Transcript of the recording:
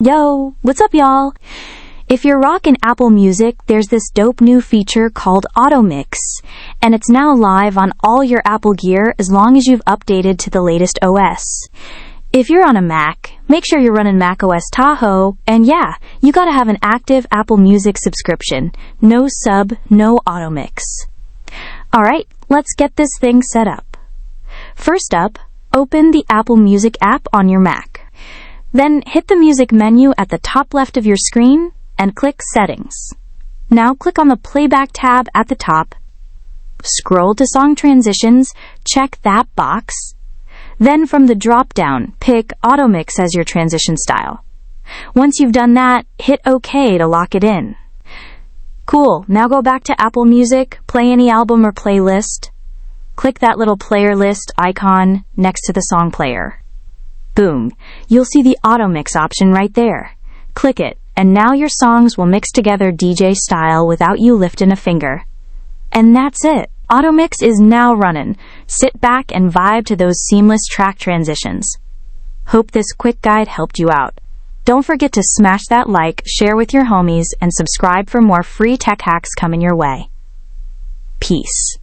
Yo, what's up y'all? If you're rockin' Apple Music, there's this dope new feature called Automix, and it's now live on all your Apple gear as long as you've updated to the latest OS. If you're on a Mac, make sure you're running MacOS Tahoe, and yeah, you gotta have an active Apple Music subscription. No sub, no Automix. Alright, let's get this thing set up. First up, open the Apple Music app on your Mac. Then hit the music menu at the top left of your screen and click Settings. Now click on the Playback tab at the top. Scroll to Song Transitions, check that box. Then from the drop-down, pick Automix as your transition style. Once you've done that, hit OK to lock it in. Cool, now go back to Apple Music, play any album or playlist. Click that little player list icon next to the song player. Boom, you'll see the Automix option right there. Click it, and now your songs will mix together DJ style without you lifting a finger. And that's it. Automix is now running. Sit back and vibe to those seamless track transitions. Hope this quick guide helped you out. Don't forget to smash that like, share with your homies, and subscribe for more free tech hacks coming your way. Peace.